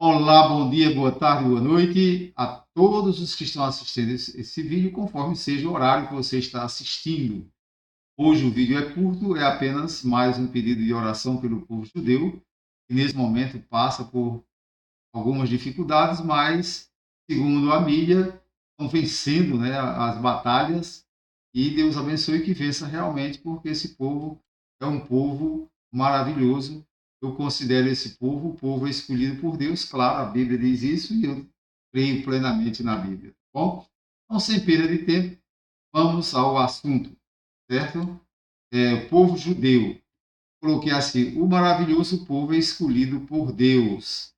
Olá, bom dia, boa tarde, boa noite a todos os que estão assistindo esse vídeo, conforme seja o horário que você está assistindo. Hoje o vídeo é curto, é apenas mais um pedido de oração pelo povo judeu, que nesse momento passa por algumas dificuldades, mas, segundo a mídia, estão vencendo, né, as batalhas, e Deus abençoe que vença realmente, porque esse povo é um povo maravilhoso. Eu considero esse povo o povo escolhido por Deus, claro, a Bíblia diz isso e eu creio plenamente na Bíblia. Tá bom? Então, sem perda de tempo, vamos ao assunto, certo? O povo judeu. Coloquei assim: o maravilhoso povo é escolhido por Deus.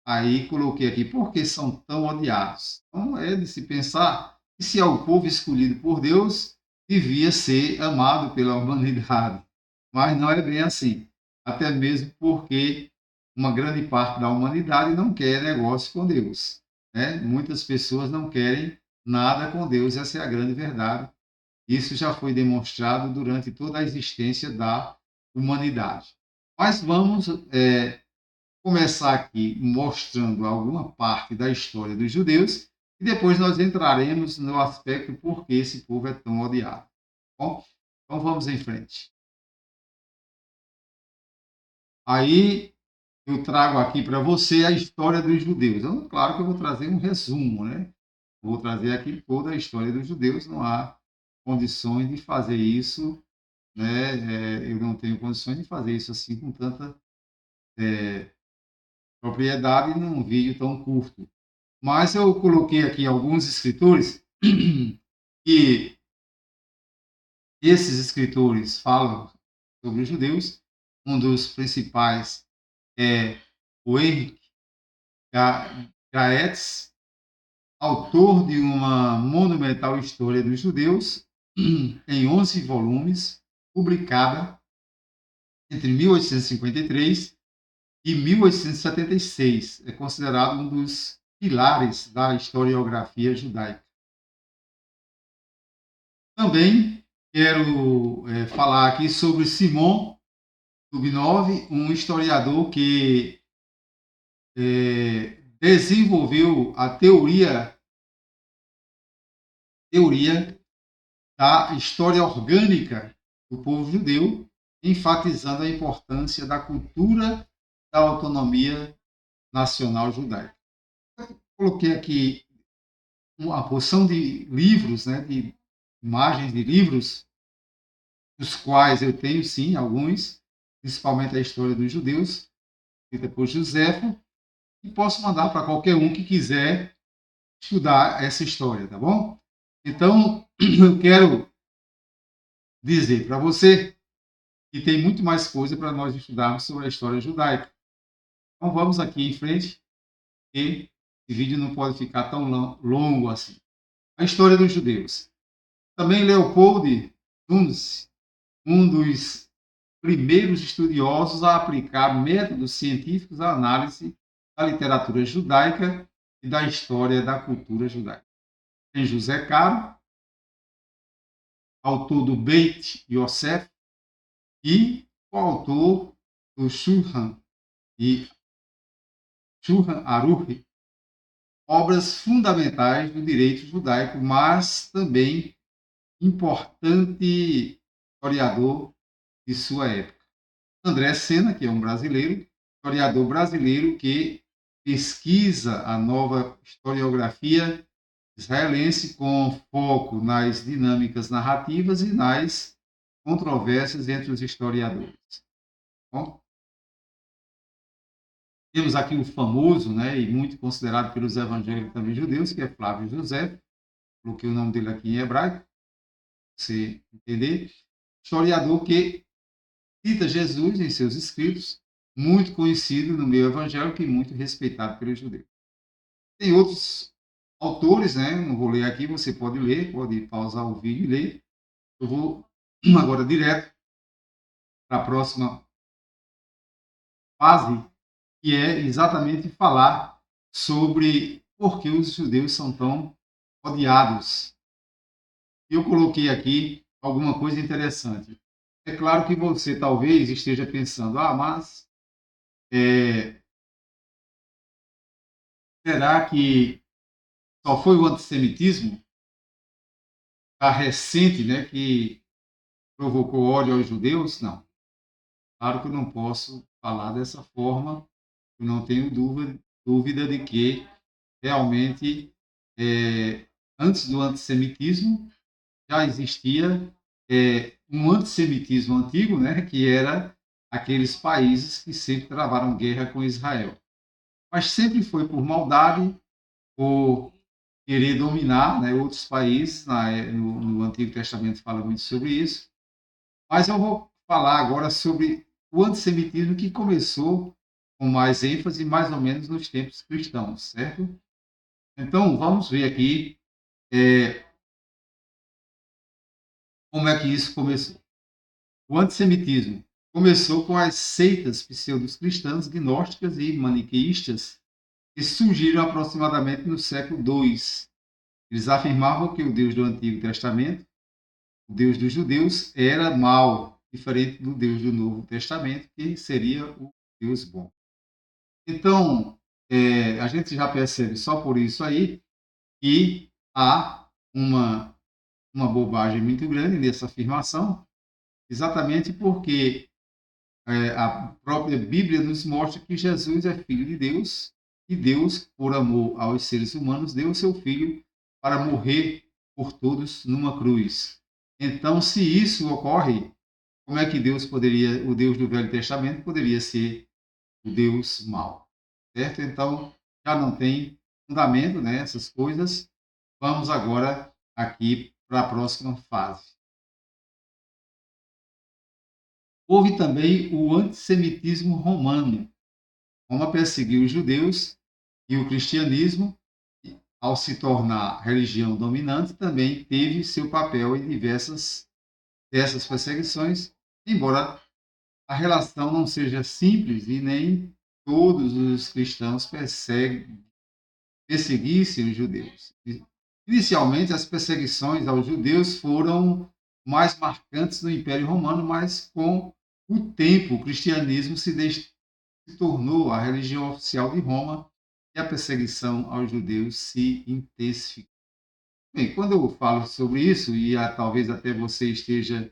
Aí coloquei aqui: por que são tão odiados? Então, é de se pensar que se é o povo escolhido por Deus, devia ser amado pela humanidade. Mas não é bem assim. Até mesmo porque uma grande parte da humanidade não quer negócio com Deus, né? Muitas pessoas não querem nada com Deus, essa é a grande verdade. Isso já foi demonstrado durante toda a existência da humanidade. Mas vamos começar aqui mostrando alguma parte da história dos judeus e depois nós entraremos no aspecto por que esse povo é tão odiado. Bom, então vamos em frente. Aí eu trago aqui para você a história dos judeus. Então, claro que eu vou trazer um resumo, né? Vou trazer aqui toda a história dos judeus. Não há condições de fazer isso, né? Eu não tenho condições de fazer isso assim com tanta propriedade num vídeo tão curto. Mas eu coloquei aqui alguns escritores e esses escritores falam sobre os judeus. Um dos principais é o Henrique Gaetz, autor de uma monumental história dos judeus, em 11 volumes, publicada entre 1853 e 1876. É considerado um dos pilares da historiografia judaica. Também quero falar aqui sobre Simon Dubinov, um historiador que desenvolveu a teoria da história orgânica do povo judeu, enfatizando a importância da cultura da autonomia nacional judaica. Eu coloquei aqui uma porção de livros, né, de imagens de livros, dos quais eu tenho, sim, alguns, principalmente a história dos judeus, escrita por Joséfo, e posso mandar para qualquer um que quiser estudar essa história, tá bom? Então, eu quero dizer para você que tem muito mais coisa para nós estudarmos sobre a história judaica. Então, vamos aqui em frente, e esse vídeo não pode ficar tão longo assim. A história dos judeus. Também Leopold Tunz, um dos primeiros estudiosos a aplicar métodos científicos à análise da literatura judaica e da história da cultura judaica. Tem José Caro, autor do Beit Yosef, e o autor do Shulchan e Shulchan Aruch, obras fundamentais do direito judaico, mas também importante historiador de sua época. André Sena, que é um brasileiro, historiador brasileiro que pesquisa a nova historiografia israelense com foco nas dinâmicas narrativas e nas controvérsias entre os historiadores. Bom, temos aqui o famoso, né, e muito considerado pelos evangélicos também judeus, que é Flávio José, coloquei o nome dele aqui em hebraico, para você entender, historiador que cita Jesus em seus escritos, muito conhecido no meio evangélico e muito respeitado pelos judeus. Tem outros autores, né? Não vou ler aqui, você pode ler, pode pausar o vídeo e ler. Eu vou agora direto para a próxima fase, que é exatamente falar sobre por que os judeus são tão odiados. Eu coloquei aqui alguma coisa interessante. É claro que você talvez esteja pensando, mas Será que só foi o antissemitismo a recente, né, que provocou ódio aos judeus? Não. Claro que eu não posso falar dessa forma, eu não tenho dúvida de que realmente, antes do antissemitismo, já existia um antissemitismo antigo, né, que era aqueles países que sempre travaram guerra com Israel. Mas sempre foi por maldade, por querer dominar, né, outros países. No Antigo Testamento fala muito sobre isso. Mas eu vou falar agora sobre o antissemitismo que começou com mais ênfase, mais ou menos nos tempos cristãos, certo? Então, vamos ver aqui como é que isso começou. O antissemitismo começou com as seitas pseudo-cristãs, gnósticas e maniqueístas que surgiram aproximadamente no século II. Eles afirmavam que o Deus do Antigo Testamento, o Deus dos judeus, era mau, diferente do Deus do Novo Testamento, que seria o Deus bom. Então, a gente já percebe só por isso aí que há uma bobagem muito grande nessa afirmação, exatamente porque a própria Bíblia nos mostra que Jesus é filho de Deus e Deus, por amor aos seres humanos, deu o seu filho para morrer por todos numa cruz. Então, se isso ocorre, como é que Deus poderia, o Deus do Velho Testamento, poderia ser o Deus mau? Certo? Então, já não tem fundamento, né, essas coisas. Vamos agora aqui para a próxima fase. Houve também o antissemitismo romano. Roma perseguiu os judeus e o cristianismo, ao se tornar religião dominante, também teve seu papel em diversas dessas perseguições, embora a relação não seja simples e nem todos os cristãos perseguissem os judeus. Inicialmente, as perseguições aos judeus foram mais marcantes no Império Romano, mas com o tempo o cristianismo se tornou a religião oficial de Roma e a perseguição aos judeus se intensificou. Bem, quando eu falo sobre isso, e talvez até você esteja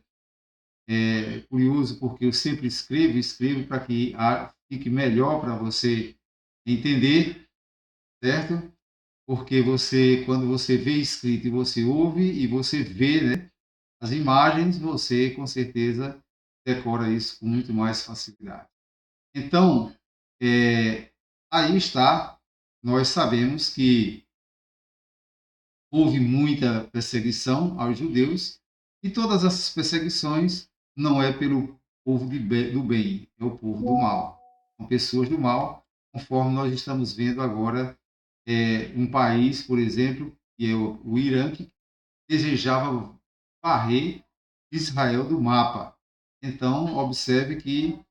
curioso, porque eu sempre escrevo para que fique melhor para você entender, certo? Porque você, quando você vê escrito e você ouve e você vê, né, as imagens, você com certeza decora isso com muito mais facilidade. Então, aí está, nós sabemos que houve muita perseguição aos judeus e todas essas perseguições não é pelo povo do bem, é o povo do mal. São pessoas do mal, conforme nós estamos vendo agora um país, por exemplo, que é o Irã, que desejava varrer Israel do mapa. Então, observe que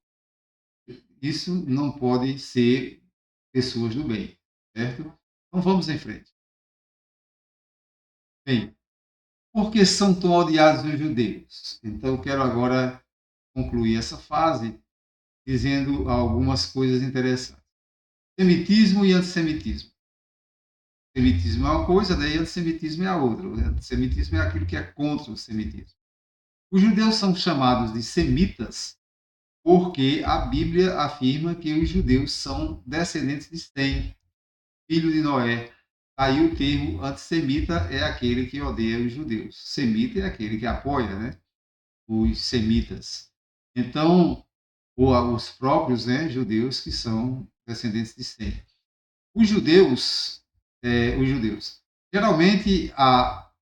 isso não pode ser pessoas do bem, certo? Então, vamos em frente. Bem, por que são tão odiados os judeus? Então, eu quero agora concluir essa fase dizendo algumas coisas interessantes. Semitismo e antissemitismo. Semitismo é uma coisa, daí antissemitismo é a outra. O antissemitismo é aquilo que é contra o semitismo. Os judeus são chamados de semitas porque a Bíblia afirma que os judeus são descendentes de Sem, filho de Noé. Aí o termo antissemita é aquele que odeia os judeus. Semita é aquele que apoia, né, os semitas. Então, os próprios, né, judeus que são descendentes de Sem. Os judeus, geralmente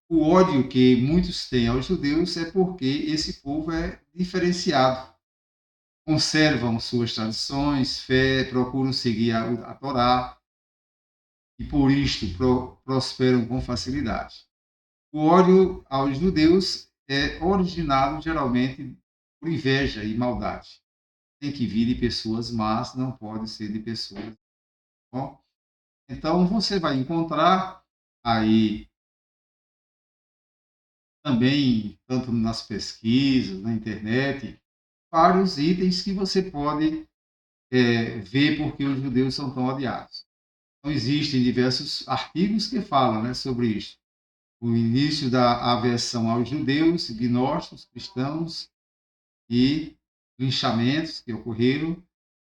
o ódio que muitos têm aos judeus é porque esse povo é diferenciado, conservam suas tradições, fé, procuram seguir a Torá e por isto prosperam com facilidade. O ódio aos judeus é originado geralmente por inveja e maldade. Tem que vir de pessoas más, não pode ser de pessoas. Bom, então você vai encontrar aí também, tanto nas pesquisas, na internet, vários itens que você pode ver porque os judeus são tão odiados. Então, existem diversos artigos que falam, né, sobre isso. O início da aversão aos judeus, gnósticos, cristãos e linchamentos que ocorreram,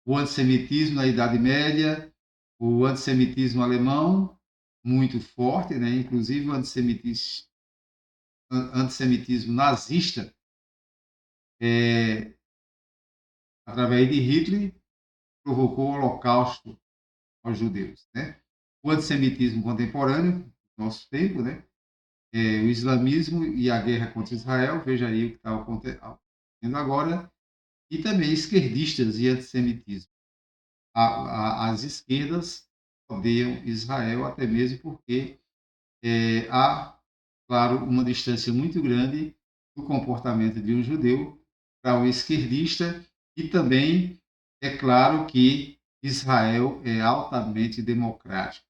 o antissemitismo na Idade Média, o antissemitismo alemão, muito forte, né? Inclusive o antissemitismo nazista, através de Hitler, provocou o Holocausto aos judeus, né? O antissemitismo contemporâneo, nosso tempo, né? O islamismo e a guerra contra Israel, veja aí o que está acontecendo agora, e também esquerdistas e antissemitismo. As esquerdas odeiam Israel, até mesmo porque há, claro, uma distância muito grande do comportamento de um judeu para um esquerdista, e também é claro que Israel é altamente democrático,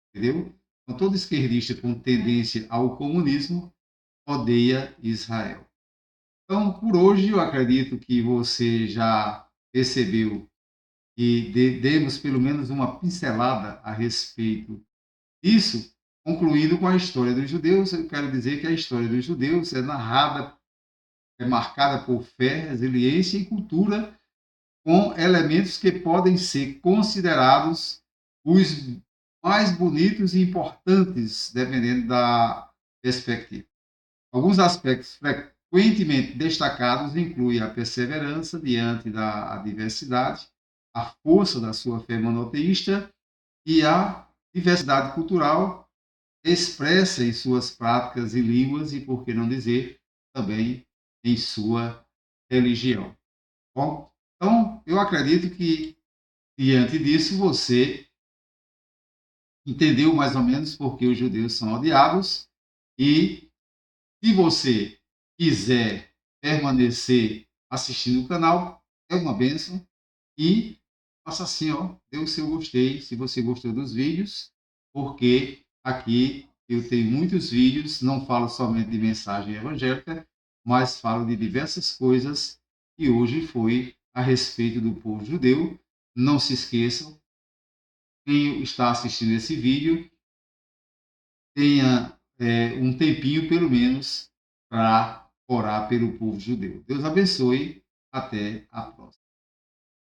entendeu? Então, todo esquerdista com tendência ao comunismo odeia Israel. Então, por hoje, eu acredito que você já percebeu e demos pelo menos uma pincelada a respeito disso, concluindo com a história dos judeus. Eu quero dizer que a história dos judeus é narrada, é marcada por fé, resiliência e cultura, com elementos que podem ser considerados os mais bonitos e importantes, dependendo da perspectiva. Alguns aspectos frequentemente destacados incluem a perseverança diante da adversidade, a força da sua fé monoteísta e a diversidade cultural expressa em suas práticas e línguas e, por que não dizer, também em sua religião. Bom, então, eu acredito que, diante disso, você entendeu mais ou menos por que os judeus são odiados, e se você quiser permanecer assistindo o canal, é uma bênção. E faça assim, ó, dê o seu gostei se você gostou dos vídeos, porque aqui eu tenho muitos vídeos, não falo somente de mensagem evangélica, mas falo de diversas coisas, e hoje foi a respeito do povo judeu. Não se esqueçam, quem está assistindo esse vídeo, tenha um tempinho pelo menos para orar pelo povo judeu. Deus abençoe, até a próxima.